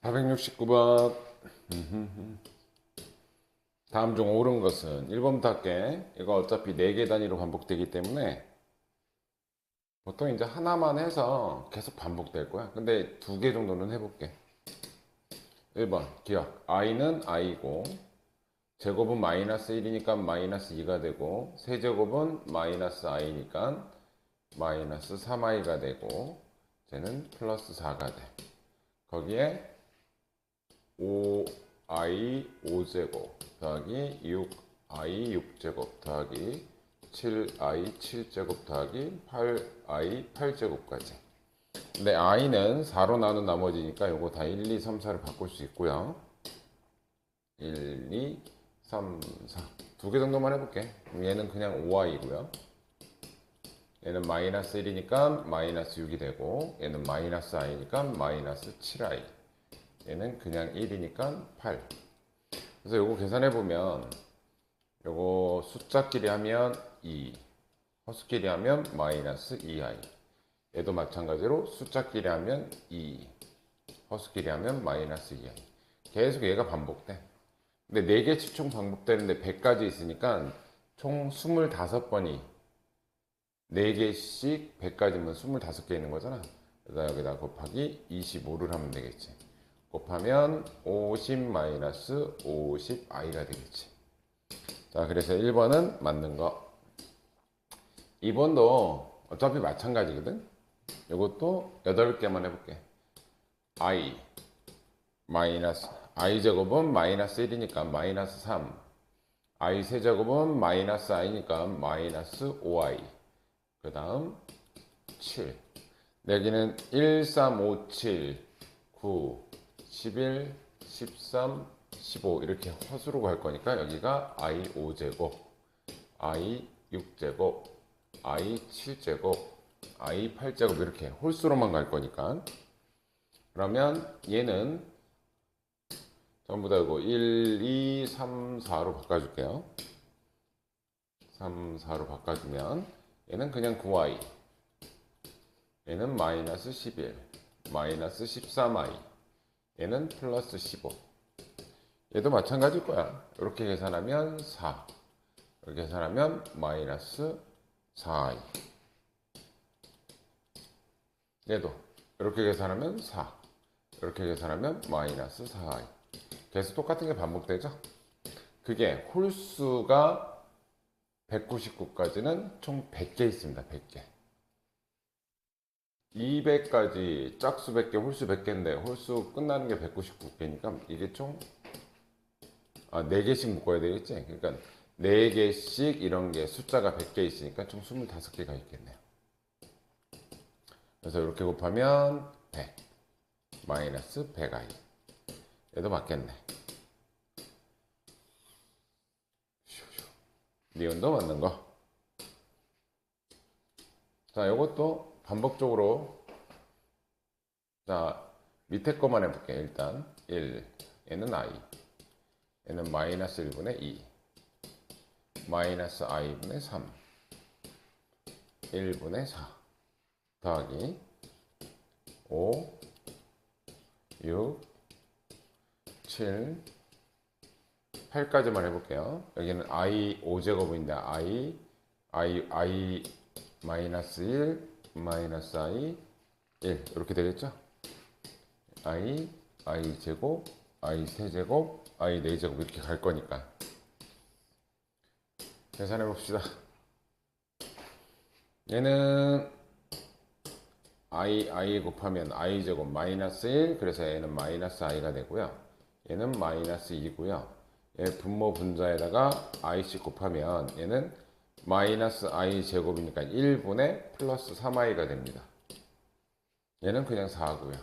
469번. 다음 중 옳은 것은 1번부터 할게. 이거 어차피 4개 단위로 반복되기 때문에 보통 이제 하나만 해서 계속 반복될 거야. 근데 2개 정도는 해볼게. 1번 기억. i는 i고 제곱은 마이너스 1이니까 마이너스 2가 되고 세제곱은 마이너스 i니까 마이너스 3i가 되고 쟤는 플러스 4가 돼. 거기에 5i 5제곱 더하기 6i 6제곱 더하기 7i 7제곱 더하기 8i 8제곱까지. 근데 i는 4로 나눈 나머지니까 요거 다 1, 2, 3, 4를 바꿀 수 있고요. 1, 2, 3, 4. 2개 정도만 해볼게. 얘는 그냥 5i고요. 얘는 마이너스 1이니까 마이너스 6이 되고 얘는 마이너스 i니까 마이너스 7i. 얘는 그냥 1이니까 8. 그래서 요거 계산해보면 요거 숫자끼리 하면 2, 허수끼리 하면 마이너스 2i. 얘도 마찬가지로 숫자끼리 하면 2, 허수끼리 하면 마이너스 2i. 계속 얘가 반복돼. 근데 4개씩 총 반복되는데 100까지 있으니까 총 25번이 4개씩 100까지면 25개 있는 거잖아. 그래서 여기다 곱하기 25를 하면 되겠지. 곱하면 50-50i가 되겠지. 자, 그래서 1번은 맞는 거. 2번도 어차피 마찬가지거든. 이것도 8개만 해볼게. i 마이너스 i 제곱은 마이너스 1이니까 마이너스 3. i 세제곱은 마이너스 i니까 마이너스 5i. 그 다음 7. 여기는 1, 3, 5, 7, 9, 11, 13, 15 이렇게 허수로 갈 거니까 여기가 i 5제곱, i 6제곱, i 7제곱, i 8제곱 이렇게 홀수로만 갈 거니까. 그러면 얘는 전부 다 이거 1, 2, 3, 4로 바꿔줄게요. 3, 4로 바꿔주면 얘는 그냥 9i, 얘는 마이너스 11, 마이너스 13i, 얘는 플러스 15. 얘도 마찬가지일 거야. 이렇게 계산하면 4, 이렇게 계산하면 마이너스 4i. 얘도 이렇게 계산하면 4, 이렇게 계산하면 마이너스 4i. 계속 똑같은 게 반복되죠. 그게 홀수가 199까지는 총 100개 있습니다. 100개. 200까지 짝수 100개, 홀수 100개인데 홀수 끝나는 게 199개니까 이게 총 4개씩 묶어야 되겠지. 그러니까 4개씩 이런 게 숫자가 100개 있으니까 총 25개가 있겠네요. 그래서 이렇게 곱하면 100 마이너스 100i. 얘도 맞겠네. 니은도 맞는 거. 자, 이것도 반복적으로. 자, 밑에 거만 해볼게. 일단 1, 얘는 i, 얘는 마이너스 1분의 2, 마이너스 i분의 3, 1분의 4 더하기 5, 6, 7, 8까지만 해볼게요. 여기는 i 5제곱인데 i 마이너스 1 마이너스 i 1 이렇게 되겠죠. i 제곱 i 세제곱 i 4제곱 이렇게 갈 거니까 계산해 봅시다. 얘는 i 곱하면 i 제곱 마이너스 1, 그래서 얘는 마이너스 i가 되고요. 얘는 마이너스 2고요. 얘 분모 분자에다가 i씩 곱하면 얘는 마이너스 i 제곱이니까 1분의 플러스 3i가 됩니다. 얘는 그냥 4고요.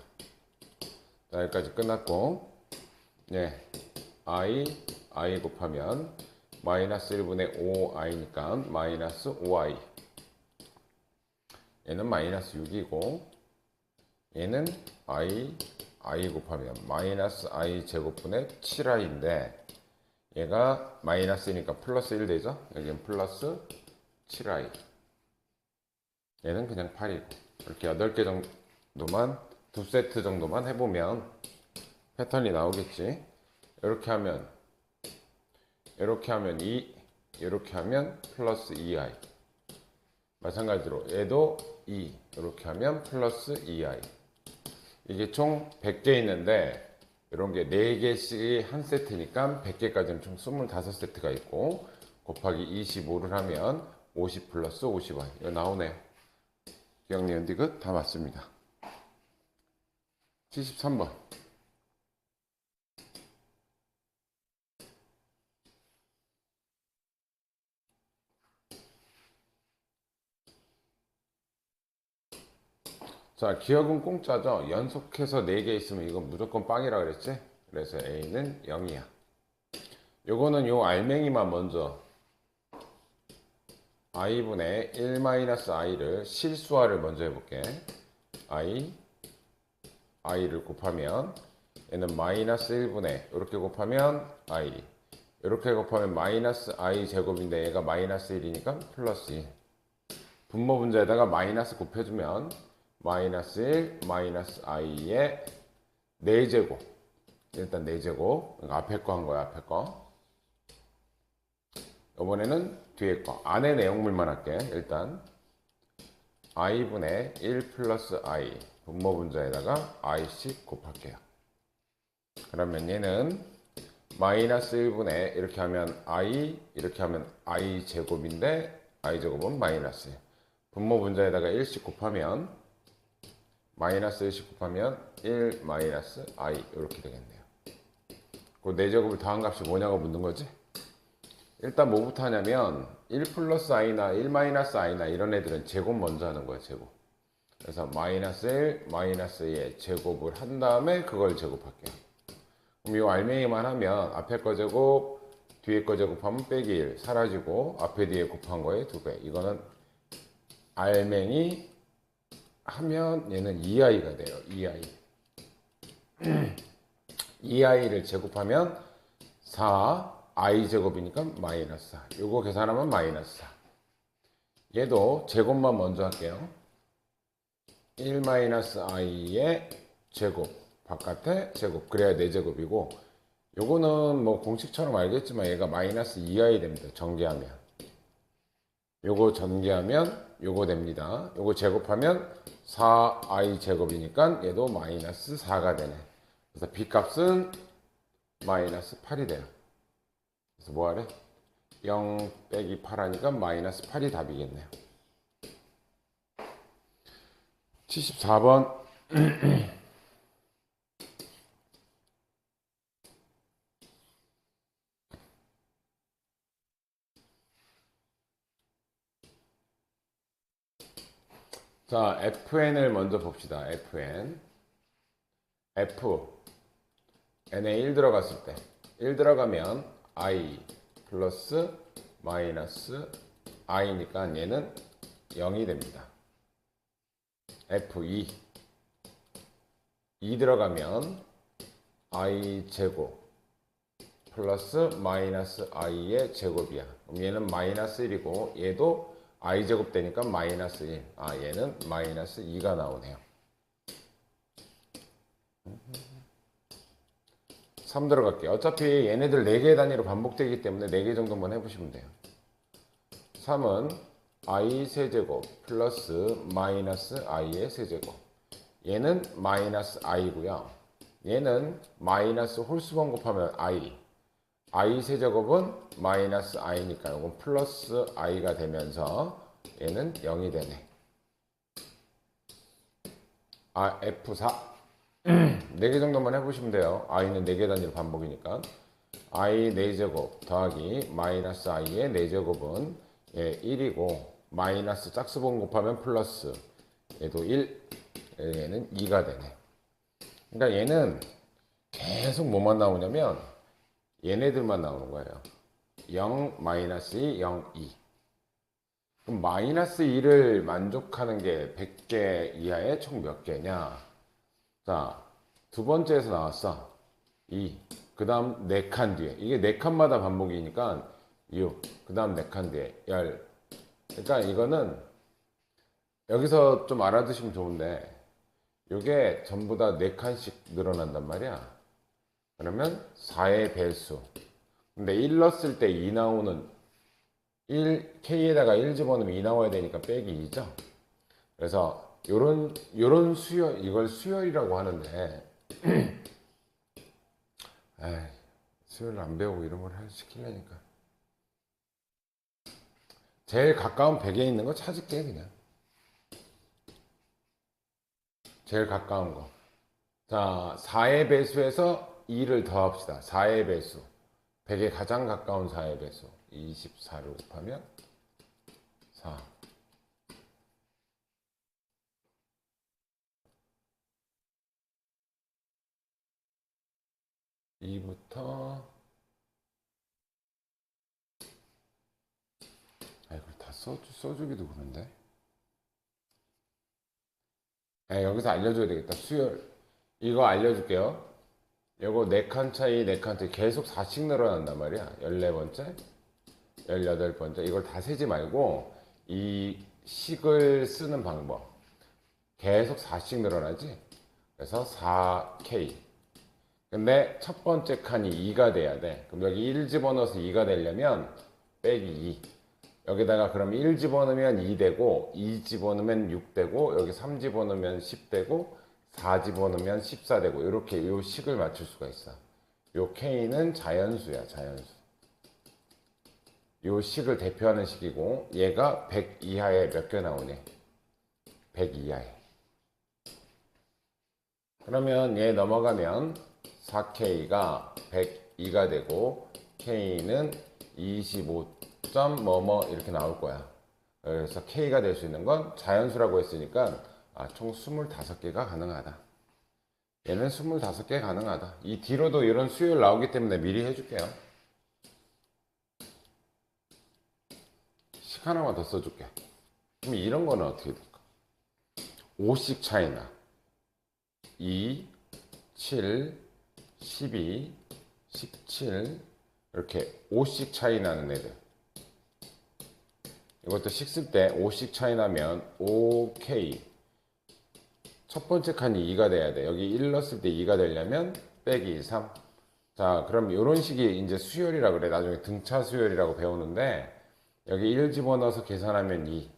자, 여기까지 끝났고, 예, i 곱하면 마이너스 1분의 5i니까 마이너스 5i. 얘는 마이너스 6이고, 얘는 i 곱하면 마이너스 i 제곱분의 7i인데, 얘가 마이너스니까 플러스 1 되죠? 여기는 플러스 7i. 얘는 그냥 8이고. 이렇게 8개 정도만, 2세트 정도만 해보면 패턴이 나오겠지. 이렇게 하면 2, 이렇게 하면 플러스 2i. 마찬가지로 얘도 2, 이렇게 하면 플러스 2i. 이게 총 100개 있는데 이런 게 4개씩 한 세트니까 100개까지는 총 25세트가 있고 곱하기 25를 하면 50 플러스 50i. 이거 나오네요. 기억, 니은, 디귿 다 맞습니다. 73번. 자, 기억은 공짜죠. 연속해서 4개 있으면 이건 무조건 빵이라 그랬지? 그래서 A는 0이야. 요거는 요 알맹이만 먼저 i분의 1-i를 실수화를 먼저 해볼게. i를 곱하면 얘는 마이너스 1분의 이렇게 곱하면 i, 이렇게 곱하면 마이너스 i 제곱인데 얘가 마이너스 1이니까 플러스 1. 분모 분자에다가 마이너스 곱해주면 마이너스 1 마이너스 i의 4제곱. 일단 4제곱. 그러니까 앞에 거 한 거야. 앞에 거. 이번에는 뒤에 거. 안에 내용물만 할게. 일단 i분의 1 플러스 i 분모 분자에다가 i씩 곱할게요. 그러면 얘는 마이너스 1분의 이렇게 하면 i, 이렇게 하면 i 제곱인데 i 제곱은 마이너스 1. 분모 분자에다가 1씩 곱하면 마이너스 1씩 곱하면 1 마이너스 i 이렇게 되겠네요. 그 4제곱을 더한 값이 뭐냐고 묻는 거지. 일단 뭐부터 하냐면 1 플러스 i나 1 마이너스 i나 이런 애들은 제곱 먼저 하는 거야. 제곱. 그래서 마이너스 1 마이너스 2의 제곱을 한 다음에 그걸 제곱할게요. 그럼 이 알맹이만 하면 앞에 거 제곱 뒤에 거 제곱하면 빼기 1 사라지고 앞에 뒤에 곱한 거에 2배. 이거는 알맹이 하면 얘는 2i가 돼요. 2i. 2i를 제곱하면 4i 제곱이니까 마이너스 4. 요거 계산하면 마이너스 4. 얘도 제곱만 먼저 할게요. 1 마이너스 i의 제곱 바깥에 제곱 그래야 4제곱이고 요거는 뭐 공식처럼 알겠지만 얘가 마이너스 2i 됩니다. 전개하면 요거 전개하면 요거 됩니다. 요거 제곱하면 4i 제곱이니까 얘도 마이너스 4가 되네. 그래서 b값은 마이너스 8이 돼요. 그래서 뭐하래? 0 빼기 8 하니까 마이너스 8이 답이겠네요. 74번. 자, fn을 먼저 봅시다. fn. n에 1 들어갔을 때 1 들어가면 i 플러스 마이너스 i니까 얘는 0이 됩니다. f2 2 들어가면 i 제곱 플러스 마이너스 i의 제곱이야. 그럼 얘는 마이너스 1이고 얘도 i 제곱 되니까 마이너스 1. 아, 얘는 마이너스 2가 나오네요. 3 들어갈게요. 어차피 얘네들 4개 단위로 반복되기 때문에 4개 정도만 해보시면 돼요. 3은 i 세제곱 플러스 마이너스 i의 세제곱. 얘는 마이너스 i고요. 얘는 마이너스 홀수번 곱하면 i 세제곱은 마이너스 i니까 이건 플러스 i가 되면서 얘는 0이 되네. 아, F4 4개 정도만 해보시면 돼요. i는 4개 단위로 반복이니까 i 4제곱 더하기 마이너스 i의 4제곱은 예, 1이고 마이너스 짝수번 곱하면 플러스 얘도 1, 얘는 2가 되네. 그러니까 얘는 계속 뭐만 나오냐면 얘네들만 나오는 거예요. 0, 마이너스 2, 0, 2. 그럼 마이너스 2를 만족하는 게 100개 이하에 총 몇 개냐? 자, 두 번째에서 나왔어. 2. 그 다음 4칸 뒤에. 이게 4칸마다 반복이니까 6. 그 다음 4칸 뒤에 10. 그러니까 이거는 여기서 좀 알아두시면 좋은데 이게 전부 다 4칸씩 늘어난단 말이야. 그러면 4의 배수. 근데 1 넣었을 때 2 나오는 K에다가 1 집어넣으면 2 나와야 되니까 빼기 2죠. 그래서 요런 수열, 이걸 수열이라고 하는데 에이, 수열 안 배우고 이런 걸 시키려니까. 제일 가까운 100에 있는 거 찾을게 그냥. 제일 가까운 거. 자, 4의 배수에서 2를 더합시다. 4의 배수. 100에 가장 가까운 4의 배수. 24를 곱하면 4. 2부터 이걸 다 써주기도 그런데. 여기서 알려줘야 되겠다. 수열. 이거 알려줄게요. 요거 4칸 차이, 4칸 차이 계속 4씩 늘어난단 말이야. 14번째, 18번째. 이걸 다 세지 말고 이 식을 쓰는 방법. 계속 4씩 늘어나지? 그래서 4K. 근데 첫 번째 칸이 2가 돼야 돼. 그럼 여기 1 집어넣어서 2가 되려면 빼기 2. 여기다가 그럼 1 집어넣으면 2 되고 2 집어넣으면 6 되고 여기 3 집어넣으면 10 되고 4 집어넣으면 14 되고 이렇게 요 식을 맞출 수가 있어. 요 K는 자연수야, 자연수. 요 식을 대표하는 식이고 얘가 100 이하에 몇 개 나오네? 100 이하에. 그러면 얘 넘어가면 4K가 102가 되고 K는 25. 뭐뭐 이렇게 나올 거야. 그래서 K가 될 수 있는 건 자연수라고 했으니까 총 25개가 가능하다. 얘는 25개 가능하다. 이 뒤로도 이런 수열 나오기 때문에 미리 해줄게요. 식 하나만 더 써줄게. 그럼 이런 거는 어떻게 될까? 5씩 차이나 2, 7, 12, 17 이렇게 5씩 차이 나는 애들. 이것도 식 쓸 때 5씩 차이 나면 5K. 첫 번째 칸이 2가 돼야 돼. 여기 1 넣었을 때 2가 되려면 빼기 3. 자, 그럼 이런 식이 이제 수열이라 그래. 나중에 등차 수열이라고 배우는데 여기 1 집어넣어서 계산하면 2.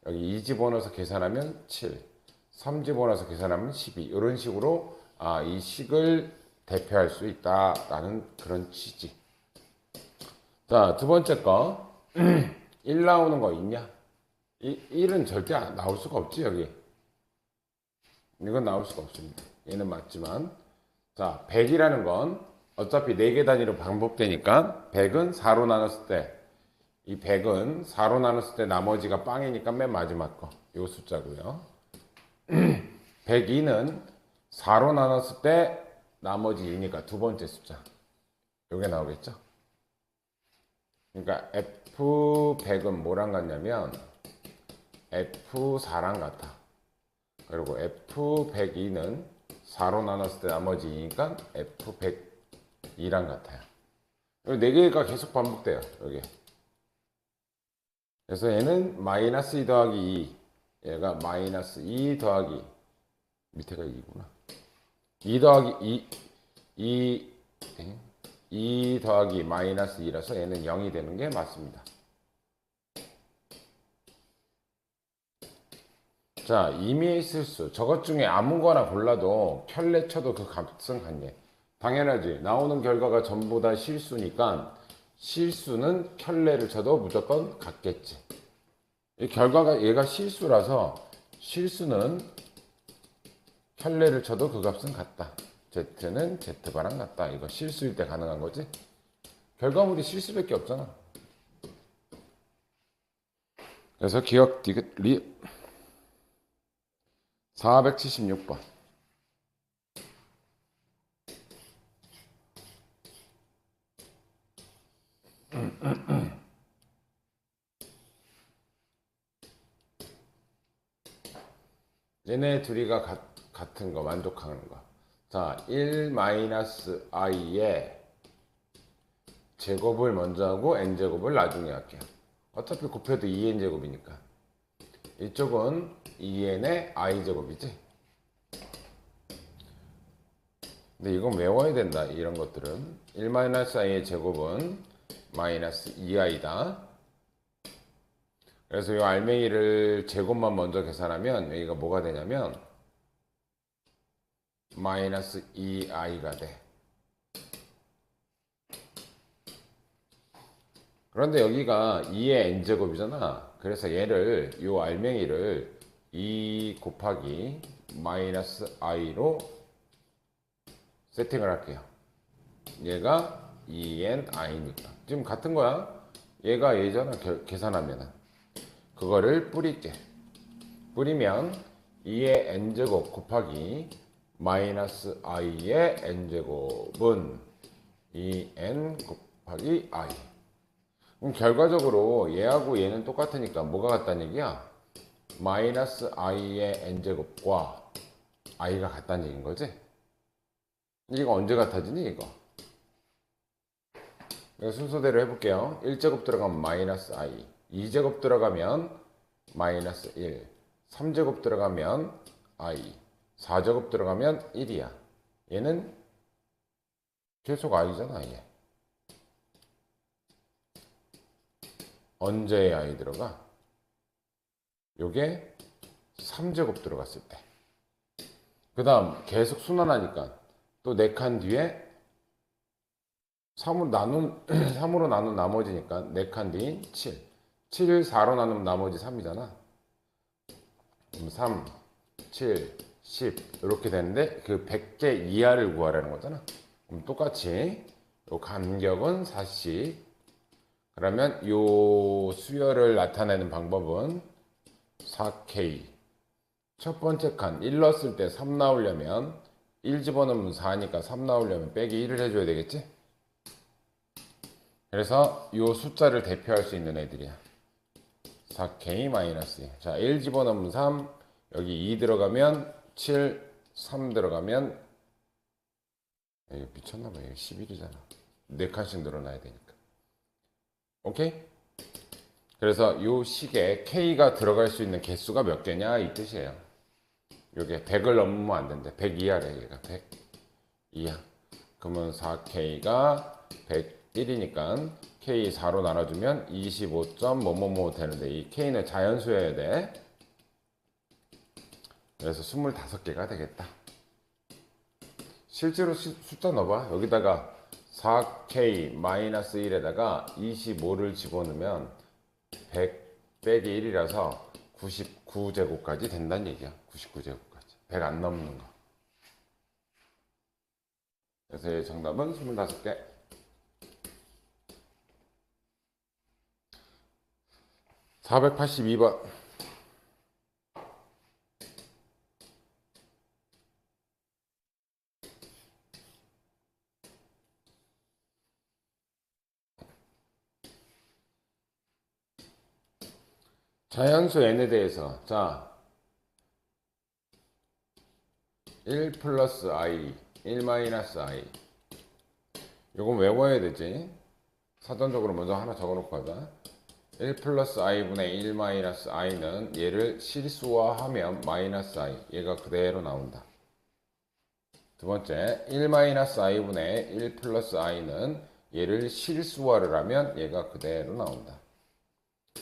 여기 2 집어넣어서 계산하면 7. 3 집어넣어서 계산하면 12. 이런 식으로 이 식을 대표할 수 있다라는 그런 취지. 자, 두 번째 거. 1 나오는 거 있냐? 1은 절대 나올 수가 없지, 여기. 이건 나올 수가 없습니다. 얘는 맞지만. 자, 100이라는 건 어차피 4개 단위로 반복되니까 100은 4로 나눴을 때, 이 100은 4로 나눴을 때 나머지가 빵이니까 맨 마지막 거. 요 숫자고요. 102는 4로 나눴을 때 나머지 2니까 두 번째 숫자. 요게 나오겠죠? 그러니까 F100은 뭐랑 같냐면 F4랑 같아. 그리고 F102는 4로 나눴을 때 나머지 2니까 F102랑 같아요. 4개가 계속 반복돼요. 여기. 그래서 얘는 마이너스 2 더하기 2. 얘가 마이너스 2 더하기 밑에가 2구나. 2 더하기 2 더하기 마이너스 2라서 얘는 0이 되는 게 맞습니다. 자, 임의의 실수. 저것 중에 아무거나 골라도 켤레 쳐도 그 값은 같네. 당연하지. 나오는 결과가 전부 다 실수니까 실수는 켤레를 쳐도 무조건 같겠지. 이 결과가 얘가 실수라서 실수는 켤레를 쳐도 그 값은 같다. Z는 Z바랑 같다. 이거 실수일 때 가능한 거지. 결과물이 실수밖에 없잖아. 그래서 기억 디귿 리 476번. 얘네 둘이가 같은 거, 만족하는 거. 자, 1-i의 제곱을 먼저 하고 n제곱을 나중에 할게요. 어차피 곱해도 2n제곱이니까. 이쪽은 2n의 i제곱이지. 근데 이건 외워야 된다. 이런 것들은 1-i의 제곱은 마이너스 2i다. 그래서 이 알맹이를 제곱만 먼저 계산하면 여기가 뭐가 되냐면 마이너스 2i가 돼. 그런데 여기가 2의 n제곱이잖아. 그래서 얘를 이 알맹이를 2 곱하기 마이너스 i로 세팅을 할게요. 얘가 2ni니까 지금 같은 거야. 얘가 얘잖아. 계산하면은 그거를 뿌릴게. 뿌리면 2의 n제곱 곱하기 마이너스 i의 n제곱은 2n 곱하기 i. 그럼 결과적으로 얘하고 얘는 똑같으니까 뭐가 같다는 얘기야? 마이너스 i의 n제곱과 i가 같다는 얘기인 거지? 이거 언제 같아지니 이거? 순서대로 해볼게요. 1제곱 들어가면 마이너스 i, 2제곱 들어가면 마이너스 1, 3제곱 들어가면 i, 4제곱 들어가면 1이야. 얘는 계속 i잖아. 얘 언제 i 들어가? 요게 3제곱 들어갔을 때. 그 다음 계속 순환하니까 또 4칸 뒤에 3으로 나눈 나머지니까 4칸 뒤인 7. 7을 4로 나누면 나머지 3이잖아. 그럼 3, 7, 10 이렇게 되는데 그 100개 이하를 구하라는 거잖아. 그럼 똑같이 요 간격은 4씩. 그러면 요 수열을 나타내는 방법은 4K. 첫 번째 칸 1 넣었을 때 3 나오려면 1 집어넣으면 4니까 3 나오려면 빼기 1을 해줘야 되겠지? 그래서 요 숫자를 대표할 수 있는 애들이야. 4K-2. 자, 1 집어넣으면 3, 여기 2 들어가면 7, 3 들어가면 이거 미쳤나봐. 이거 11이잖아. 4칸씩 늘어나야 되니까. 오케이? 그래서 요 식에 K가 들어갈 수 있는 개수가 몇 개냐 이 뜻이에요. 요게 100을 넘으면 안 된대. 100 이하래. 얘가 100 이하. 그러면 4K가 101이니까 K 4로 나눠주면 25점 뭐뭐뭐 되는데 이 K는 자연수여야 돼. 그래서 25개가 되겠다. 실제로 숫자 넣어봐. 여기다가 4K-1에다가 25를 집어넣으면 100 빼기 1이라서 99제곱까지 된다는 얘기야. 99제곱까지. 100 안 넘는 거. 그래서 정답은 25개. 482번. 자연수 n에 대해서 자 1 플러스 i, 1 마이너스 i 요건 외워야 되지. 사전적으로 먼저 하나 적어놓고 하자. 1 플러스 i분의 1 마이너스 i는 얘를 실수화하면 마이너스 i 얘가 그대로 나온다. 두 번째 1 마이너스 i분의 1 플러스 i는 얘를 실수화를 하면 얘가 그대로 나온다.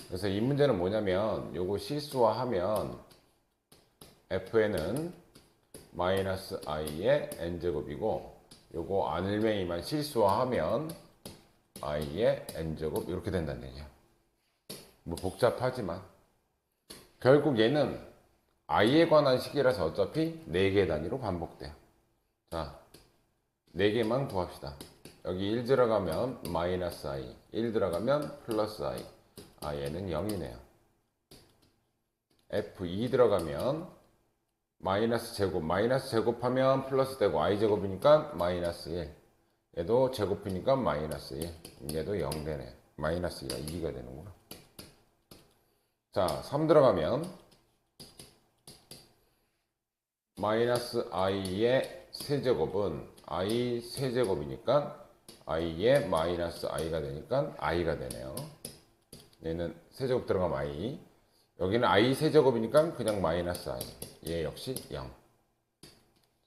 그래서 이 문제는 뭐냐면 요거 실수화하면 fn은 마이너스 i의 n제곱이고 요거 안을맹이만 실수화하면 i의 n제곱 이렇게 된다는 얘기야. 뭐 복잡하지만 결국 얘는 i에 관한 식이라서 어차피 4개 단위로 반복돼요. 자 4개만 구합시다. 여기 1 들어가면 마이너스 i, 1 들어가면 플러스 i. 얘는 0이네요. F2 들어가면 마이너스 제곱하면 플러스 되고 i제곱이니까 마이너스 1. 얘도 제곱이니까 마이너스 1. 얘도 0 되네. 마이너스 2가 2가 되는구나. 자, 3 들어가면 마이너스 i의 세제곱은 i 세제곱이니까 i의 마이너스 i가 되니까 i가 되네요. 얘는 세제곱 들어가면 i. 여기는 i 세제곱이니까 그냥 마이너스 i. 얘 역시 0.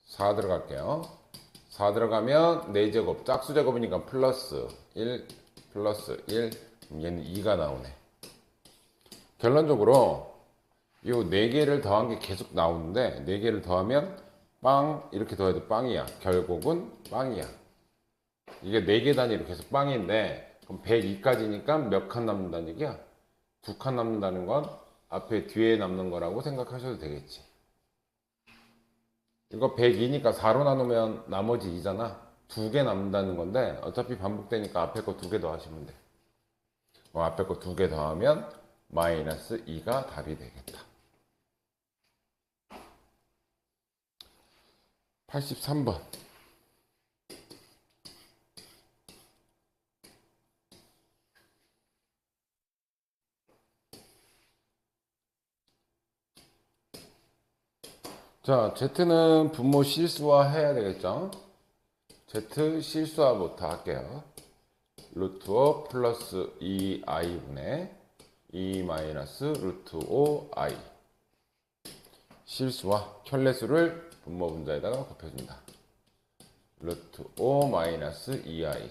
4 들어갈게요. 4 들어가면 4제곱, 짝수제곱이니까 플러스 1, 플러스 1, 그럼 얘는 2가 나오네. 결론적으로 이 4개를 더한 게 계속 나오는데 4개를 더하면 빵, 이렇게 더해도 빵이야. 결국은 빵이야. 이게 4개 단위로 계속 빵인데 그럼 102까지니까 몇 칸 남는다는 얘기야? 2칸 남는다는 건 앞에 뒤에 남는 거라고 생각하셔도 되겠지. 이거 102니까 4로 나누면 나머지 2잖아. 2개 남는다는 건데 어차피 반복되니까 앞에 거 2개 더 하시면 돼. 앞에 거 2개 더하면 마이너스 2가 답이 되겠다. 83번. 자, Z는 분모 실수화 해야 되겠죠? Z 실수화부터 할게요. 루트 5 플러스 2i분의 2 마이너스 루트 5i. 실수화, 켤레수를 분모 분자에다가 곱해준다. 루트 5 마이너스 2i.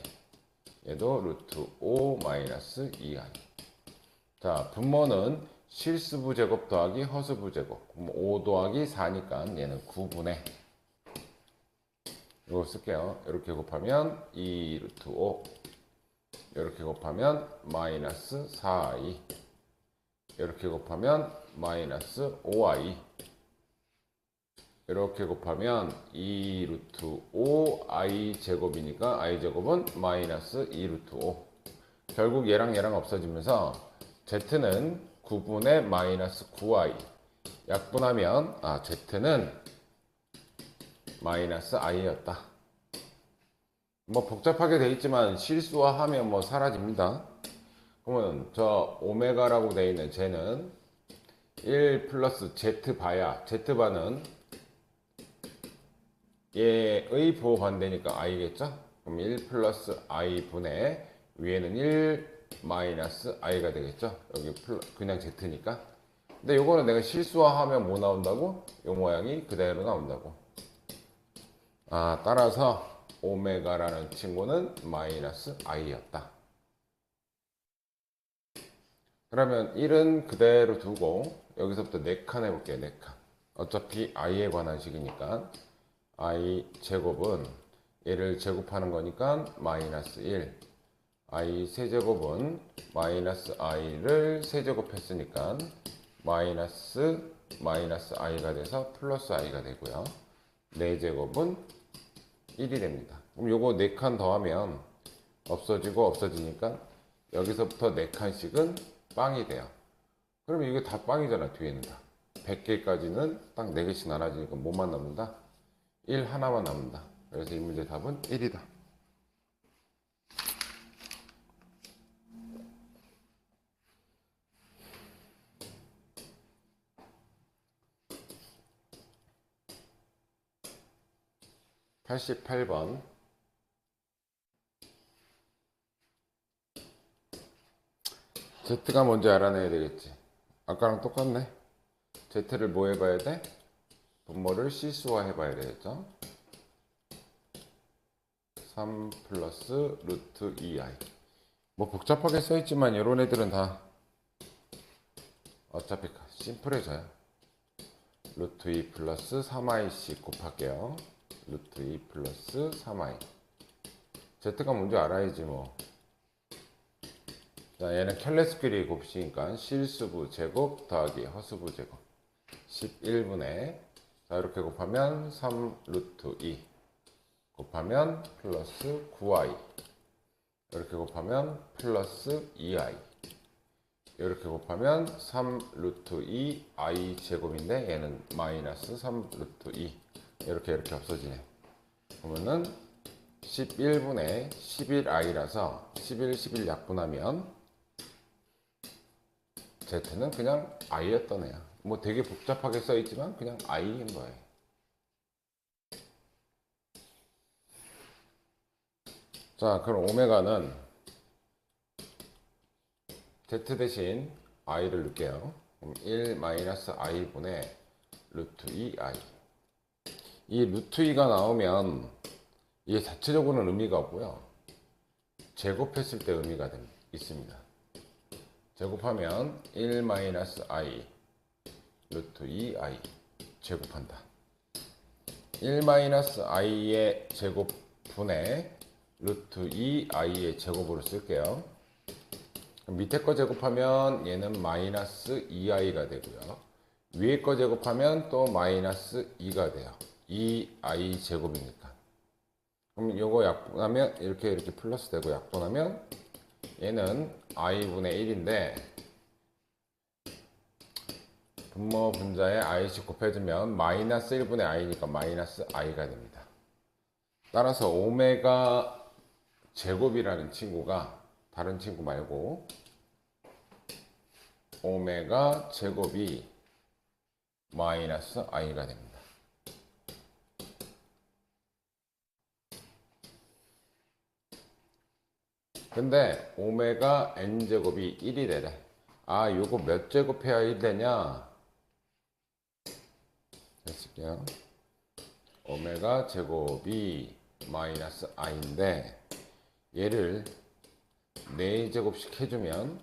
얘도 루트 5 마이너스 2i. 자, 분모는 실수부 제곱 더하기 허수부 제곱. 그럼 5 더하기 4니까 얘는 9분의. 이거 쓸게요. 이렇게 곱하면 2 루트 5. 이렇게 곱하면 마이너스 4i. 이렇게 곱하면 마이너스 5i. 이렇게 곱하면 2 루트 5i 제곱이니까 i 제곱은 마이너스 2 루트 5. 결국 얘랑 얘랑 없어지면서 z는 9분의 마이너스 9i. 약분하면 z는 마이너스 i였다. 뭐 복잡하게 돼 있지만 실수화하면 뭐 사라집니다. 그러면 저 오메가라고 돼 있는 쟤는 1 플러스 z바야. z바는 얘의 부호 반대니까 i겠죠? 그럼 1 플러스 i 분의 위에는 1 마이너스 i가 되겠죠? 여기 그냥 z니까. 근데 요거는 내가 실수화하면 뭐 나온다고? 요 모양이 그대로 나온다고. 따라서 오메가라는 친구는 마이너스 i였다. 그러면 1은 그대로 두고 여기서부터 4칸 해볼게요. 4칸. 어차피 i에 관한 식이니까 i 제곱은 얘를 제곱하는 거니까 마이너스 1. i 세제곱은 마이너스 i를 세제곱했으니까 마이너스 i가 돼서 플러스 i가 되고요. 4제곱은 1이 됩니다. 그럼 요거 4칸 더하면 없어지고 없어지니까 여기서부터 4칸씩은 빵이 돼요. 그러면 이게 다 빵이잖아. 뒤에는 다 100개까지는 딱 4개씩 나눠지니까 뭐만 남는다? 1 하나만 남는다. 그래서 이 문제 답은 1이다. 88번. Z가 뭔지 알아내야 되겠지. 아까랑 똑같네. Z를 뭐 해봐야 돼? 분모를 실수화 해봐야 되겠죠. 3 플러스 루트 2i. 뭐 복잡하게 써있지만 이런 애들은 다 어차피 심플해져요. 루트 2 플러스 3i씩 곱할게요. 루트 2 플러스 3i. Z가 뭔지 알아야지 뭐. 자, 얘는 켤레수끼리 곱식이니까 실수부 제곱 더하기 허수부 제곱 11분의, 자 이렇게 곱하면 3 루트 2 곱하면 플러스 9i. 이렇게 곱하면 플러스 2i. 이렇게 곱하면 3 루트 2 i 제곱인데 얘는 마이너스 3 루트 2. 이렇게 없어지네. 그러면은 11분의 11i라서 11 약분하면 z는 그냥 i였던 애야. 뭐 되게 복잡하게 써있지만 그냥 i인 거예요. 자, 그럼 오메가는 z 대신 i를 넣을게요. 그럼 1 마이너스 i분의 루트 2i. 이 루트 2가 나오면 이게 자체적으로는 의미가 없고요. 제곱했을 때 의미가 있습니다. 제곱하면 1-i 루트 2i 제곱한다. 1-i의 제곱분의 루트 2i의 제곱으로 쓸게요. 밑에 거 제곱하면 얘는 마이너스 2i가 되고요. 위에 거 제곱하면 또 마이너스 2가 돼요. 2i 제곱이니까. 그럼 요거 약분하면 이렇게 플러스 되고, 약분하면 얘는 i분의 1인데 분모 분자에 i씩 곱해주면 마이너스 1분의 i니까 마이너스 i가 됩니다. 따라서 오메가 제곱이라는 친구가, 다른 친구 말고 오메가 제곱이 마이너스 i가 됩니다. 근데 오메가 n제곱이 1이 되래. 아, 요거 몇 제곱해야 1 되냐? 했을게요. 오메가 제곱이 마이너스 i인데 얘를 4제곱씩 해주면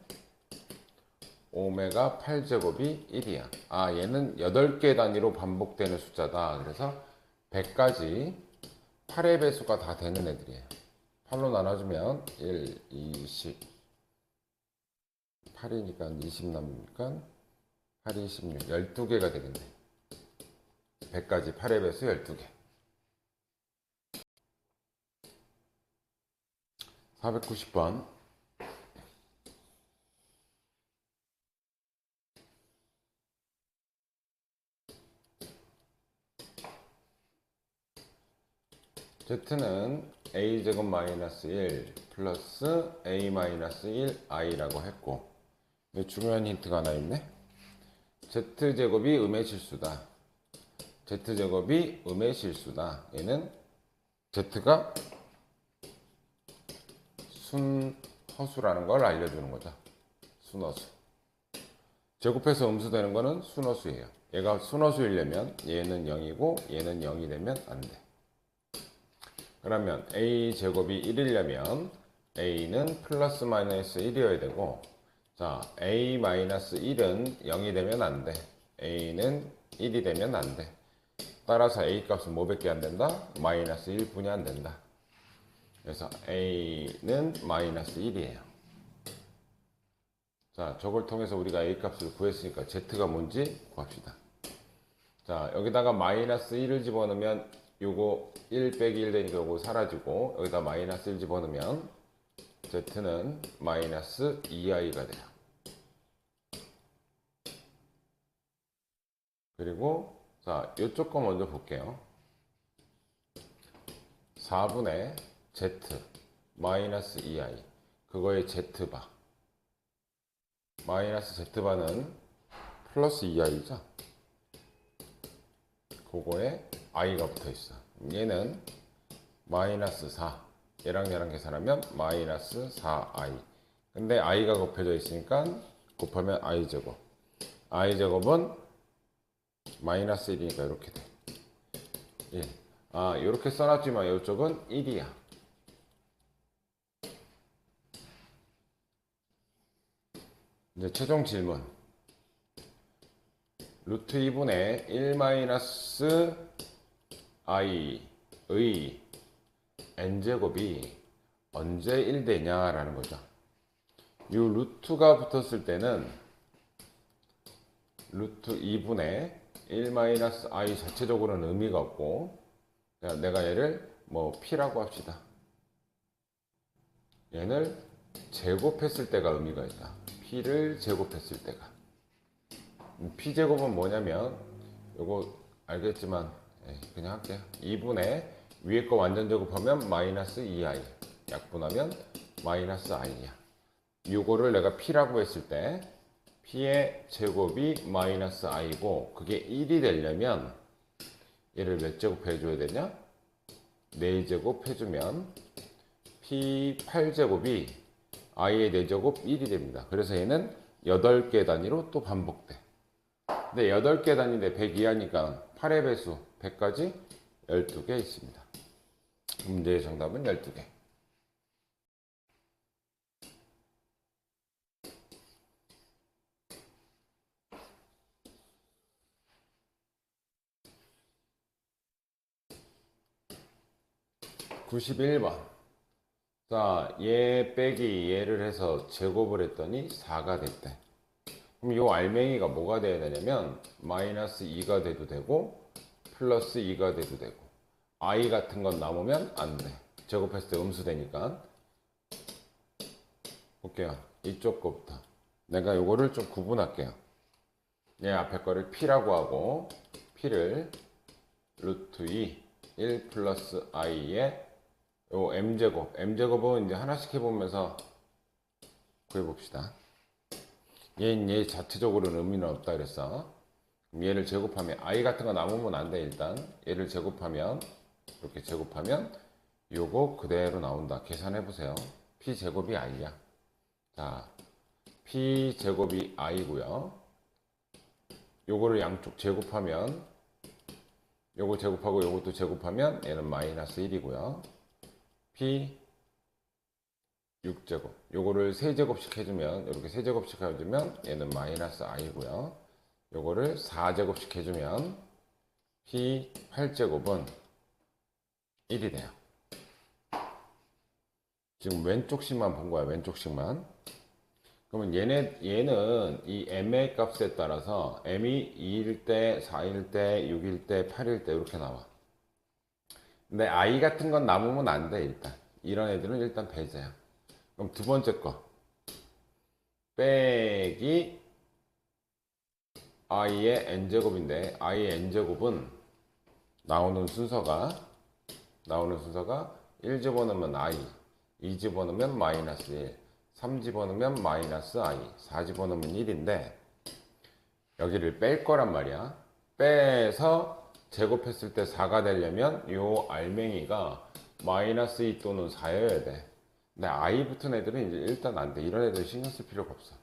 오메가 8제곱이 1이야. 아, 얘는 8개 단위로 반복되는 숫자다. 그래서 100까지 8의 배수가 다 되는 애들이에요. 8로 나눠주면 1, 2, 10 8이니까 20 남으니까 8, 26 12개가 되겠네. 100까지 8의 배수 12개. 490번 Z는 a제곱 마이너스 1 플러스 a 마이너스 1 i라고 했고, 중요한 힌트가 하나 있네. Z제곱이 음의 실수다. Z제곱이 음의 실수다. 얘는 Z가 순허수라는 걸 알려주는 거죠. 순허수. 제곱해서 음수되는 거는 순허수예요. 얘가 순허수이려면 얘는 0이고 얘는 0이 되면 안 돼. 그러면 a제곱이 1이려면 a는 플러스 마이너스 1이어야 되고, 자, a 마이너스 1은 0이 되면 안 돼. a는 1이 되면 안 돼. 따라서 a 값은 뭐밖에 안 된다? 마이너스 1분이 안 된다. 그래서 a는 마이너스 1이에요. 자, 저걸 통해서 우리가 a 값을 구했으니까 z가 뭔지 구합시다. 자, 여기다가 마이너스 1을 집어넣으면 요거 1 빼기 1 되니까 요거 사라지고, 여기다 마이너스 1 집어넣으면 z는 마이너스 2i가 돼요. 그리고 자, 요쪽 거 먼저 볼게요. 4분의 z 마이너스 2i, 그거의 z바 마이너스 z바는 플러스 2i죠. 그거에 i가 붙어 있어. 얘는 마이너스 4, 얘랑 계산하면 마이너스 4i. 근데 i가 곱해져 있으니까 곱하면 i제곱. i제곱은 마이너스 1이니까 이렇게 돼. 1. 아, 이렇게 써놨지만 이쪽은 1이야. 이제 최종 질문. 루트 2분의 1 마이너스 i의 n제곱이 언제 1 되냐라는 거죠. 이 루트가 붙었을 때는 루트 2분의 1 마이너스 i 자체적으로는 의미가 없고, 내가 얘를 뭐 p라고 합시다. 얘를 제곱했을 때가 의미가 있다. p를 제곱했을 때가. p제곱은 뭐냐면 요거 알겠지만 그냥 할게요. 2분의 위에 거 완전 제곱하면 마이너스 2i, 약분하면 마이너스 i야. 요거를 내가 p라고 했을 때 p의 제곱이 마이너스 i고, 그게 1이 되려면 얘를 몇 제곱 해줘야 되냐? 4제곱 해주면 p 8제곱이 i의 4제곱 1이 됩니다. 그래서 얘는 8개 단위로 또 반복돼. 근데 8개 단위인데 100 이하니까 8의 배수 100까지 12개 있습니다. 문제의 정답은 12개. (91번) 자, 얘 빼기 얘를 해서 제곱을 했더니 4가 됐대. 그럼 이 알맹이가 뭐가 돼야 되냐면 마이너스 2가 돼도 되고 플러스 2가 돼도 되고, i 같은 건 남으면 안 돼. 제곱했을 때 음수되니까. 볼게요. 이쪽 거부터 내가 요거를 좀 구분할게요. 얘 앞에 거를 p라고 하고, p를 루트 2 1 플러스 i에 요 m제곱은 이제 하나씩 해보면서 구해봅시다. 얘 자체적으로는 의미는 없다 그랬어. 그럼 얘를 제곱하면 i 같은 거 남으면 안 돼. 일단 얘를 제곱하면, 이렇게 제곱하면 요거 그대로 나온다. 계산해 보세요. p 제곱이 i야. 자, p 제곱이 i고요. 요거를 양쪽 제곱하면, 요거 제곱하고 요것도 제곱하면 얘는 마이너스 1이고요. p 6제곱, 요거를 세제곱씩 해주면, 이렇게 세제곱씩 해주면 얘는 마이너스 i고요. 요거를 4제곱씩 해주면 p 8제곱은 1이 돼요. 지금 왼쪽 식만 본 거야. 왼쪽 식만. 그러면 얘는 이 m의 값에 따라서 m이 2일 때, 4일 때, 6일 때, 8일 때 이렇게 나와. 근데 i 같은 건 남으면 안 돼. 일단 이런 애들은 일단 배제야. 그럼 두 번째 거 빼기 i의 n제곱인데, i의 n제곱은 나오는 순서가 1 집어넣으면 i, 2 집어넣으면 마이너스 1, 3 집어넣으면 마이너스 i, 4 집어넣으면 1인데 여기를 뺄 거란 말이야. 빼서 제곱했을 때 4가 되려면 요 알맹이가 마이너스 2 또는 4여야 돼. 근데 i 붙은 애들은 이제 일단 안 돼. 이런 애들 신경 쓸 필요가 없어.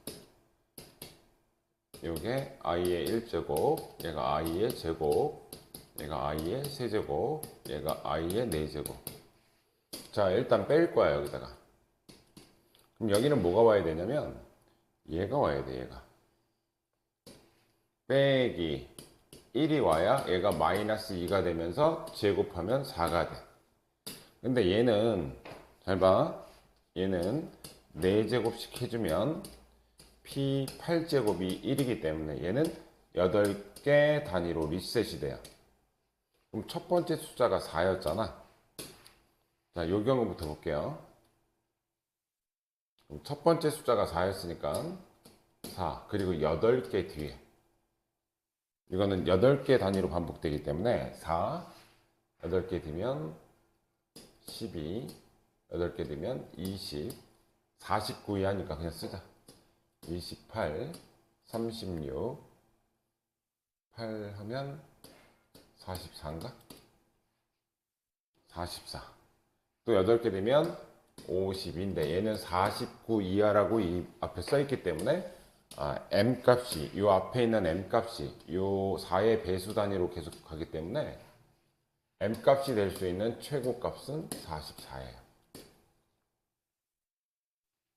요게 i의 1제곱, 얘가 i의 제곱, 얘가 i의 세제곱, 얘가 i의 4제곱. 자, 일단 뺄 거야 여기다가. 그럼 여기는 뭐가 와야 되냐면 얘가 와야 돼. 얘가 빼기 1이 와야 얘가 마이너스 2가 되면서 제곱하면 4가 돼. 근데 얘는 잘 봐. 얘는 4제곱씩 해주면 p 8제곱이 1이기 때문에 얘는 8개 단위로 리셋이 돼요. 그럼 첫 번째 숫자가 4였잖아. 자, 요 경우부터 볼게요. 그럼 첫 번째 숫자가 4였으니까 4, 그리고 8개 뒤에, 이거는 8개 단위로 반복되기 때문에 4, 8개 뒤면 12, 8개 뒤면 20, 49이 하니까 그냥 쓰자. 28, 36, 8 하면 44인가? 44. 또 8개 되면 50인데 얘는 49 이하라고 이 앞에 써 있기 때문에 m 값이, 요 앞에 있는 m 값이 요 4의 배수 단위로 계속 가기 때문에 m 값이 될 수 있는 최고 값은 44예요.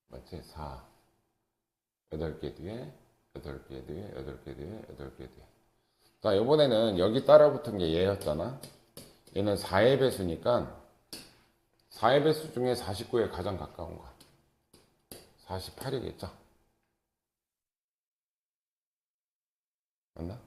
맞지? 4. 8개 뒤에, 8개 뒤에, 8개 뒤에, 8개 뒤에. 자, 이번에는 여기 따라 붙은 게 얘였잖아. 얘는 4의 배수니까 4의 배수 중에 49에 가장 가까운 거 48이겠죠? 맞나?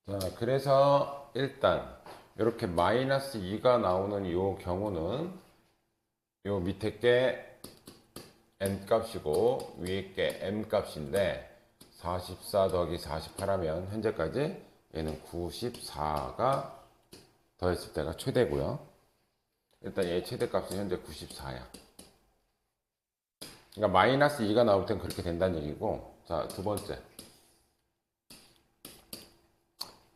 자, 그래서 일단 이렇게 마이너스 2가 나오는 이 경우는 요 밑에 게 n 값이고 위에 게 m 값인데 44 더하기 48 하면 현재까지 얘는 94가 더했을 때가 최대고요. 일단 얘 최대값은 현재 94야. 그러니까 마이너스 2가 나올 땐 그렇게 된다는 얘기고. 자, 두 번째.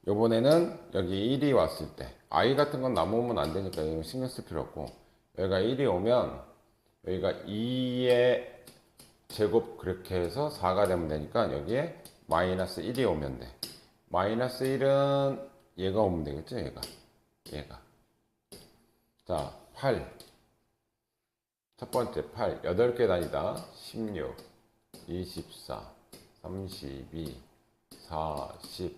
요번에는 여기 1이 왔을 때 i 같은 건 남으면 안 되니까 이거 신경 쓸 필요 없고, 여기가 1이 오면 여기가 2의 제곱 그렇게 해서 4가 되면 되니까 여기에 마이너스 1이 오면 돼. 마이너스 1은 얘가 오면 되겠죠? 얘가. 자, 8. 첫 번째 8. 8개 단위다. 16, 24, 32, 40,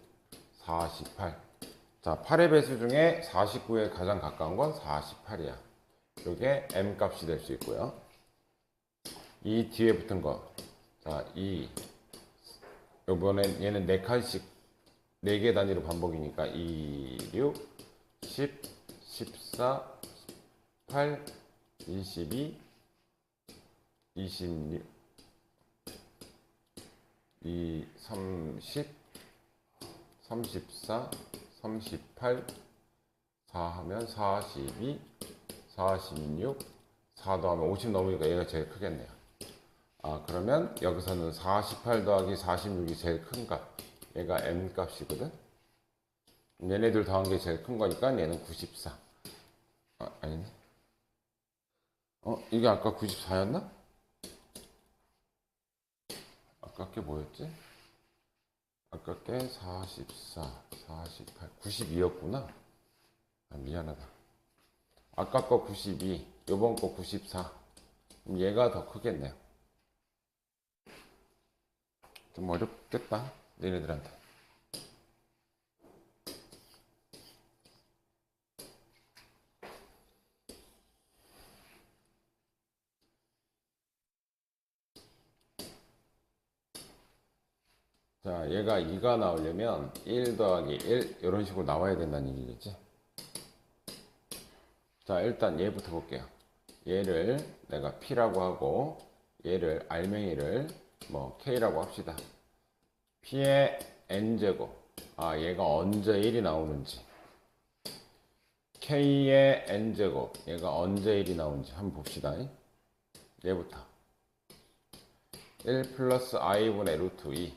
48. 자, 8의 배수 중에 49에 가장 가까운 건 48이야. 이게 m 값이 될 수 있고요. 이 뒤에 붙은 거. 자, 2. 이번엔 얘는 4칸씩 4개 단위로 반복이니까 2, 6, 10, 14, 8, 22, 26, 2, 30, 34, 38, 4 하면 42, 46, 4 더하면 50 넘으니까 얘가 제일 크겠네요. 아, 그러면 여기서는 48 더하기 46이 제일 큰 값. 얘가 m 값이거든. 얘네들 더한 게 제일 큰 거니까 얘는 94. 아, 아니네. 이게 아까 94였나? 아까 게 뭐였지? 아까 게 44, 48, 92였구나. 아, 미안하다. 아까 거 92, 요번 거 94. 그럼 얘가 더 크겠네요. 좀 어렵겠다, 얘네들한테. 자, 얘가 2가 나오려면 1 더하기 1 이런 식으로 나와야 된다는 얘기겠지. 자, 일단 얘부터 볼게요. 얘를 내가 P라고 하고 얘를 알맹이를 뭐 K라고 합시다. P의 N제곱. 아, 얘가 언제 1이 나오는지. K의 N제곱. 얘가 언제 1이 나오는지 한번 봅시다. 얘부터. 1 플러스 I분의 루트 2.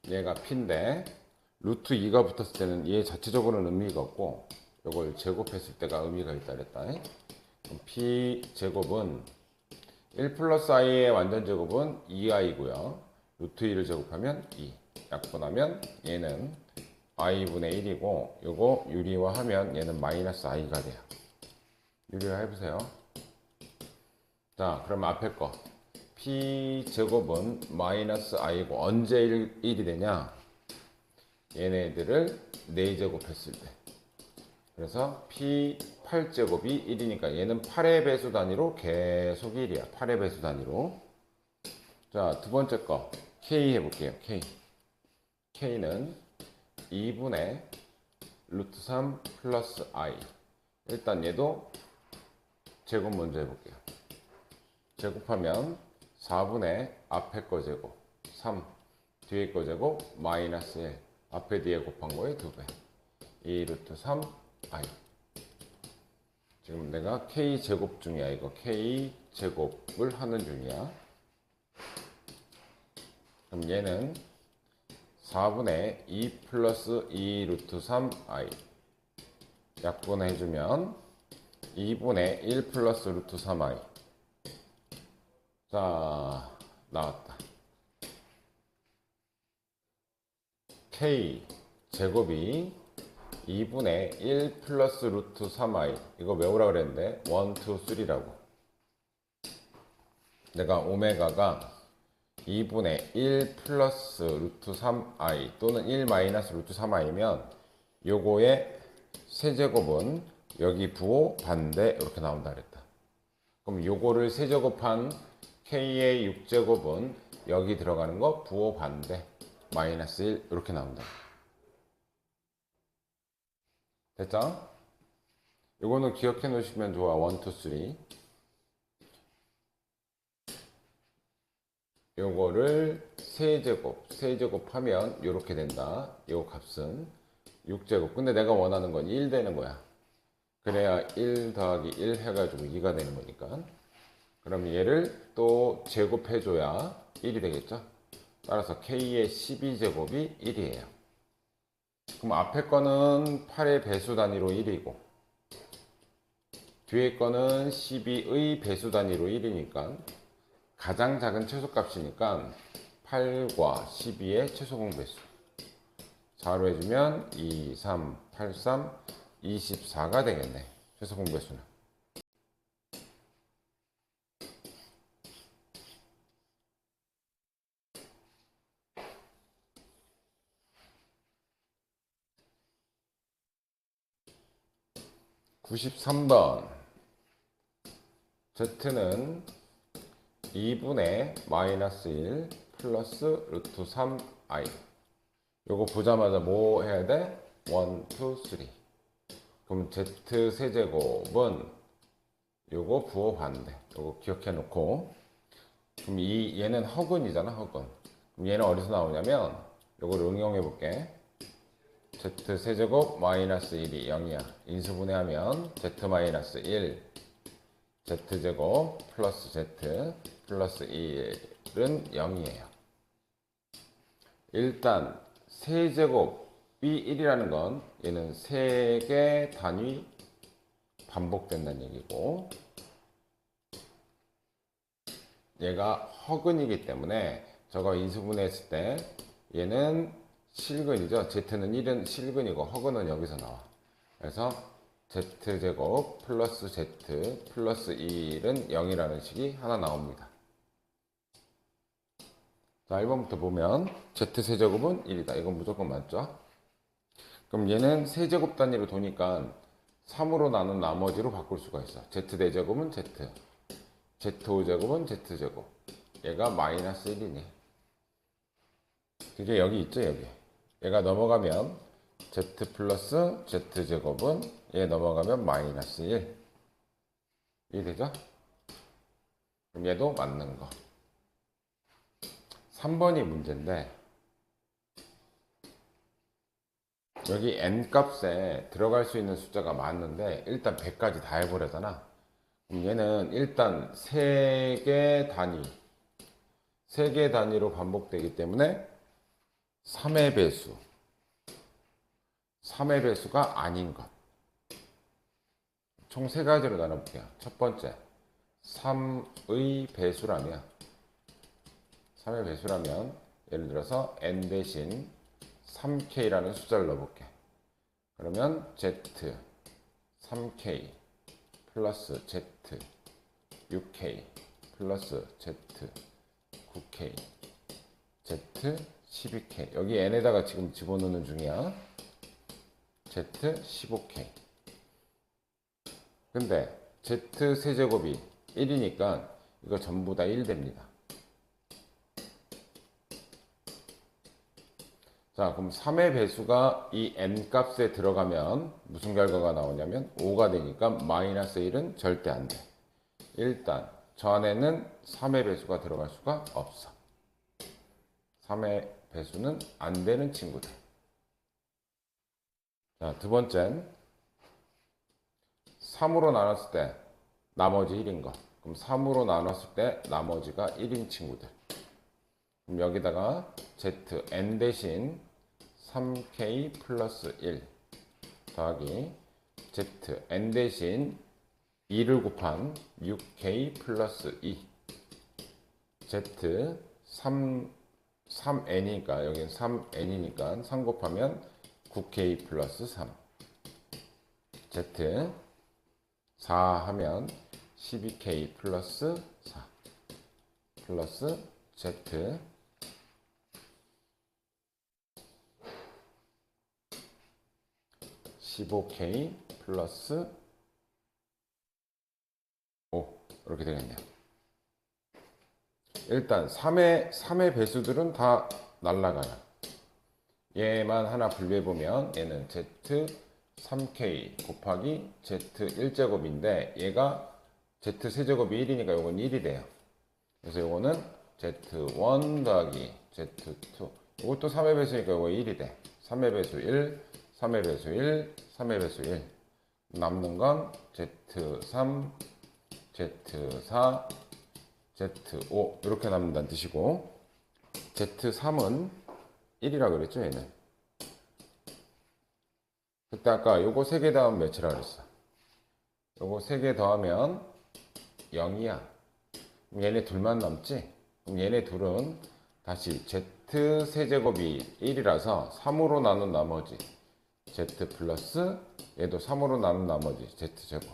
얘가 P인데 루트 2가 붙었을 때는 얘 자체적으로는 의미가 없고 이걸 제곱했을 때가 의미가 있다 그랬다. 그럼 P 제곱은 1 플러스 I의 완전 제곱은 2I고요. 루트 2를 제곱하면 2. 약분하면 얘는 I분의 1이고 요거 유리화하면 얘는 마이너스 I가 돼요. 유리화 해보세요. 자, 그럼 앞에 거 P 제곱은 마이너스 I고 언제 1이 되냐? 얘네들을 4제곱 했을 때. 그래서 P 8제곱이 1이니까 얘는 8의 배수 단위로 계속 1이야. 8의 배수 단위로. 자, 두 번째 거 K 해볼게요. K는 2분의 루트 3 플러스 I. 일단 얘도 제곱 먼저 해볼게요. 제곱하면 4분의 앞에 거 제곱 3, 뒤에 거 제곱 마이너스 1. 앞에 뒤에 곱한 거의 2배. 2 루트 3 I. 지금 내가 K 제곱 중이야. 이거 K 제곱을 하는 중이야. 그럼 얘는 4분의 2 플러스 2 루트 3 I. 약분해주면 2분의 1 플러스 루트 3 I. 자, 나왔다. K 제곱이 2분의 1 플러스 루트 3i. 이거 외우라 그랬는데 1, 2, 3라고. 내가 오메가가 2분의 1 플러스 루트 3i 또는 1 마이너스 루트 3i면 요거의 세제곱은 여기 부호 반대 이렇게 나온다 그랬다. 그럼 요거를 세제곱한 k의 6제곱은 여기 들어가는 거 부호 반대 마이너스 1 이렇게 나온다. 됐죠? 이거는 기억해 놓으시면 좋아. 1, 2, 3. 요거를 세제곱하면 이렇게 된다. 요 값은 6제곱. 근데 내가 원하는 건 1 되는 거야. 그래야 1 더하기 1 해가지고 2가 되는 거니까. 그럼 얘를 또 제곱해줘야 1이 되겠죠? 따라서 k의 12제곱이 1이에요. 그럼 앞에 거는 8의 배수 단위로 1이고 뒤에 거는 12의 배수 단위로 1이니까 가장 작은 최소값이니까 8과 12의 최소 공배수. 4로 해주면 2, 3, 8, 3, 24가 되겠네. 최소 공배수는. (93번) Z는 2분의 마이너스 1 플러스 루트 3i. 요거 보자마자 뭐 해야 돼? 1, 2, 3. 그럼 Z 세제곱은 요거 부호반대. 요거 기억해 놓고. 그럼 얘는 허근이잖아, 허근. 그럼 얘는 어디서 나오냐면 요거를 응용해 볼게. Z 세제곱 마이너스 1이 0이야. 인수분해하면 Z 마이너스 1 Z 제곱 플러스 Z 플러스 1은 0이에요. 일단 세제곱이 1이라는 건 얘는 3개 단위 반복된다는 얘기고, 얘가 허근이기 때문에 저거 인수분해했을 때 얘는 실근이죠. Z는 1은 실근이고 허근은 여기서 나와. 그래서 Z제곱 플러스 Z 플러스 1은 0이라는 식이 하나 나옵니다. 자, 1번부터 보면 Z세제곱은 1이다. 이건 무조건 맞죠? 그럼 얘는 세제곱 단위로 도니까 3으로 나눈 나머지로 바꿀 수가 있어. Z4제곱은 Z, Z5제곱은 Z제곱. 얘가 마이너스 1이네. 그게 여기 있죠, 여기. 얘가 넘어가면 Z 플러스 Z제곱은 얘 넘어가면 마이너스 1. 이해되죠? 그럼 얘도 맞는 거. 3번이 문제인데, 여기 n값에 들어갈 수 있는 숫자가 많은데 일단 100까지 다 해보려잖아. 그럼 얘는 일단 3개 단위로 반복되기 때문에 3의 배수가 아닌 것. 총 3가지로 나눠볼게요. 첫 번째, 3의 배수라면 예를 들어서 n 대신 3k라는 숫자를 넣어볼게. 그러면 Z 3k 플러스 Z 6k 플러스 Z 9k Z 12k. 여기 n에다가 지금 집어넣는 중이야. Z 15k. 근데 Z 세제곱이 1이니까 이거 전부 다 1 됩니다. 자, 그럼 3의 배수가 이 n값에 들어가면 무슨 결과가 나오냐면 5가 되니까 마이너스 1은 절대 안 돼. 일단 저 안에는 3의 배수가 들어갈 수가 없어. 3의 배수는 안 되는 친구들. 자, 두 번째는 3으로 나눴을 때 나머지 1인 거. 그럼 3으로 나눴을 때 나머지가 1인 친구들. 그럼 여기다가 Zn 대신 3k 플러스 1 더하기 Zn 대신 2를 곱한 6k 플러스 2 Z 3n이니까 여기는 3n이니까 3 곱하면 9k 플러스 3 Z 4 하면 12k 플러스 4 플러스 Z 15k 플러스 5 이렇게 되겠네요. 일단 3의 배수들은 다 날라가요. 얘만 하나 분류해보면 얘는 Z 3k 곱하기 Z 1제곱인데 얘가 Z 세제곱이 1이니까 요건 1이 돼요. 그래서 요거는 Z1 더하기 Z2 이것도 3의 배수니까 요거 1이 돼. 3의 배수 1, 3의 배수 1, 3의 배수 1. 남는 건 Z3, Z4, Z5 이렇게 남는다는 뜻이고, Z3은 1이라 그랬죠, 얘는. 그때 아까 요거 3개 더하면 몇이라 그랬어? 요거 3개 더하면 0이야. 그럼 얘네 둘만 남지? 그럼 얘네 둘은 다시 Z z 세제곱이 1이라서 3으로 나눈 나머지 z 플러스 얘도 3으로 나눈 나머지 z제곱.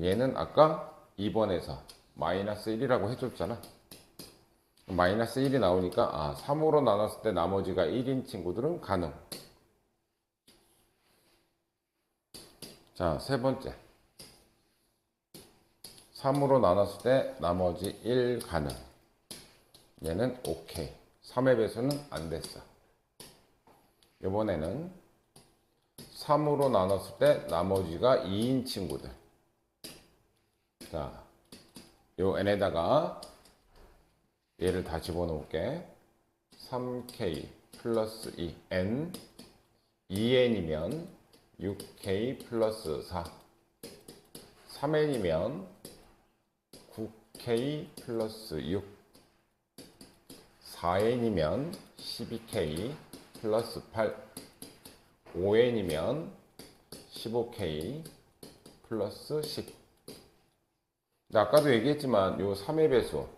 얘는 아까 2번에서 마이너스 1이라고 해줬잖아. 마이너스 1이 나오니까 3으로 나눴을 때 나머지가 1인 친구들은 가능. 자, 세 번째. 3으로 나눴을 때 나머지 1 가능. 얘는 오케이. 3의 배수는 안 됐어. 이번에는 3으로 나눴을 때 나머지가 2인 친구들. 자, 요 n에다가 얘를 다 집어넣을게. 3k 플러스 2n 2n이면 6k 플러스 4 3n이면 9k 플러스 6 4n이면 12k 플러스 8 5n이면 15k 플러스 10. 아까도 얘기했지만 요 3의 배수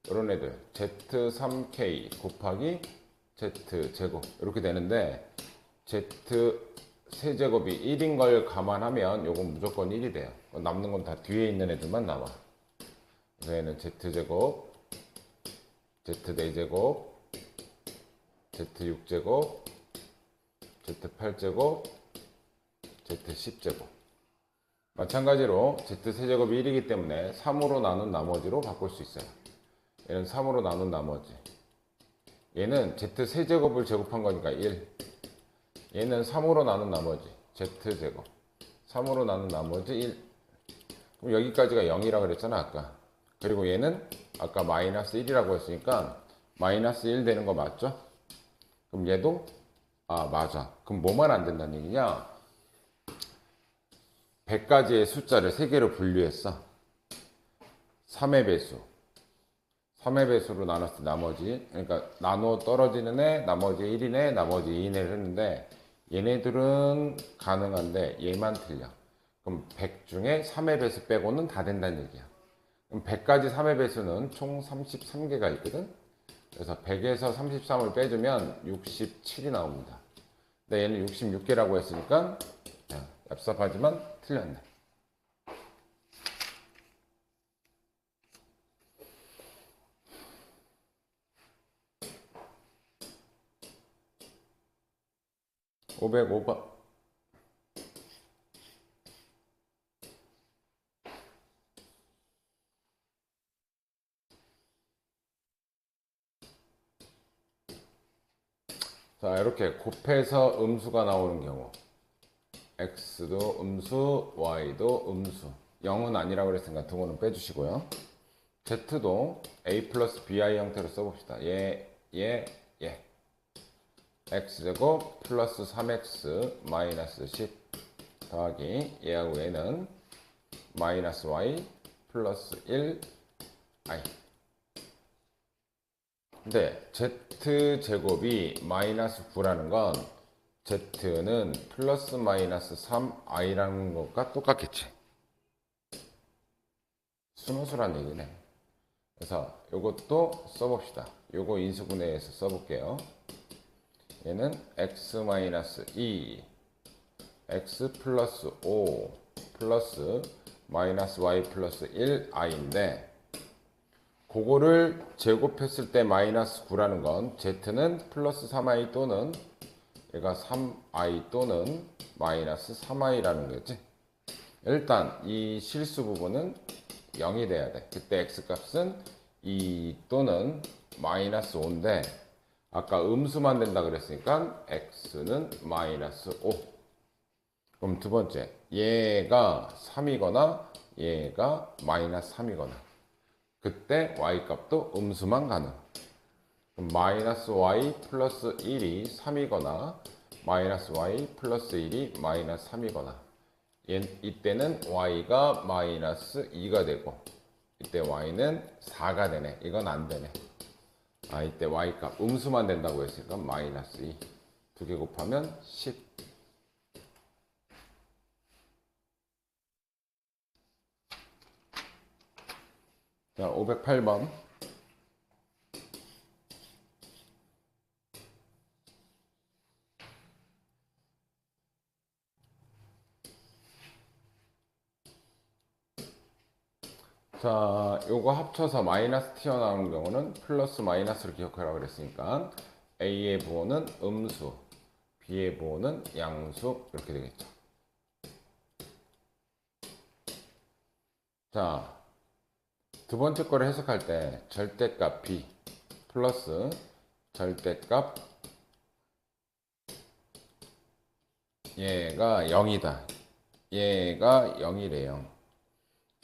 이런 애들 z3k 곱하기 z제곱 이렇게 되는데 z 세제곱이 1인 걸 감안하면 요건 무조건 1이 돼요. 남는 건 다 뒤에 있는 애들만 남아. 그래서 얘는 z제곱, z4제곱, z6제곱, z8제곱, z10제곱. 마찬가지로 z세제곱이 1이기 때문에 3으로 나눈 나머지로 바꿀 수 있어요. 얘는 3으로 나눈 나머지. 얘는 z세제곱을 제곱한 거니까 1. 얘는 3으로 나눈 나머지 z제곱 3으로 나눈 나머지 1. 그럼 여기까지가 0이라고 그랬잖아 아까. 그리고 얘는 아까 마이너스 1이라고 했으니까 마이너스 1 되는 거 맞죠? 그럼 얘도 맞아. 그럼 뭐만 안 된다는 얘기냐? 100가지의 숫자를 3개로 분류했어. 3의 배수 3의 배수로 나눴을 때 나머지, 그러니까 나눠 떨어지는 애, 나머지 1이네, 나머지 2네를 했는데 얘네들은 가능한데 얘만 틀려. 그럼 100 중에 3의 배수 빼고는 다 된다는 얘기야. 그럼 100가지 3의 배수는 총 33개가 있거든. 그래서 100에서 33을 빼주면 67이 나옵니다. 근데 얘는 66개라고 했으니까 얍삽하지만 틀렸네. (505번) 자, 이렇게 곱해서 음수가 나오는 경우 x도 음수, y도 음수. 0은 아니라고 그랬으니까 등호는 빼주시고요. z도 a 플러스 bi 형태로 써봅시다. 얘 x제곱 플러스 3x 마이너스 10 더하기 얘하고 얘는 마이너스 y 플러스 1i. 근데 z제곱이 마이너스 9라는 건 z는 플러스 마이너스 3i라는 것과 똑같겠지. 순호수란 얘기네. 그래서 이것도 써봅시다. 요거 인수분해해서 써볼게요. 얘는 x 마이너스 2 x 플러스 5 플러스 마이너스 y 플러스 1i인데 그거를 제곱했을 때 마이너스 9라는 건 z는 플러스 3i 또는 얘가 3i 또는 마이너스 3i라는 거지. 일단 이 실수 부분은 0이 돼야 돼. 그때 x값은 2 또는 마이너스 5인데 아까 음수만 된다 그랬으니까 x는 마이너스 5. 그럼 두 번째, 얘가 3이거나 얘가 마이너스 3이거나 그때 y값도 음수만 가능. 그럼 마이너스 y 플러스 1이 3이거나 마이너스 y 플러스 1이 마이너스 3이거나 이때는 y가 마이너스 2가 되고 이때 y는 4가 되네. 이건 안 되네. 이때 y값 음수만 된다고 했으니까 마이너스 2 두 개 곱하면 10. 자, 508번 자, 요거 합쳐서 마이너스 튀어나오는 경우는 플러스 마이너스를 기억하라고 그랬으니까 A의 부호는 음수, B의 부호는 양수 이렇게 되겠죠. 자, 두 번째 거를 해석할 때 절대값 B 플러스 절대값 얘가 0이다. 얘가 0이래요.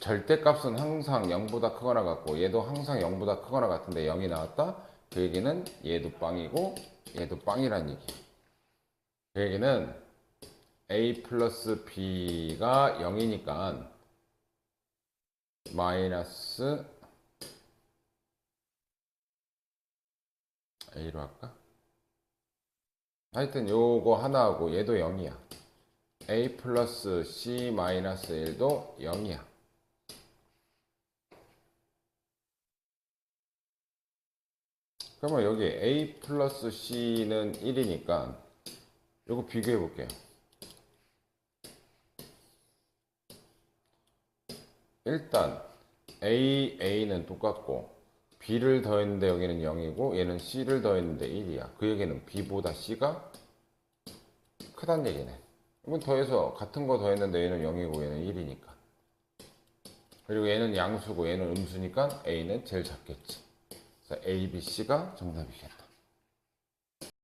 절대값은 항상 0보다 크거나 같고 얘도 항상 0보다 크거나 같은데 0이 나왔다? 그 얘기는 얘도 빵이고 얘도 빵이란 얘기야. 그 얘기는 A 플러스 B가 0이니까 마이너스 A로 할까? 하여튼 요거 하나하고 얘도 0이야. A 플러스 C 마이너스 1도 0이야. 그러면 여기 A 플러스 C는 1이니까 요거 비교해 볼게요. 일단 A는 똑같고 B를 더했는데 여기는 0이고 얘는 C를 더했는데 1이야. 그 얘기는 B보다 C가 크단 얘기네. 이건 더해서 같은 거 더했는데 얘는 0이고 얘는 1이니까. 그리고 얘는 양수고 얘는 음수니까 A는 제일 작겠지. 그래서 A, B, C가 정답이겠네.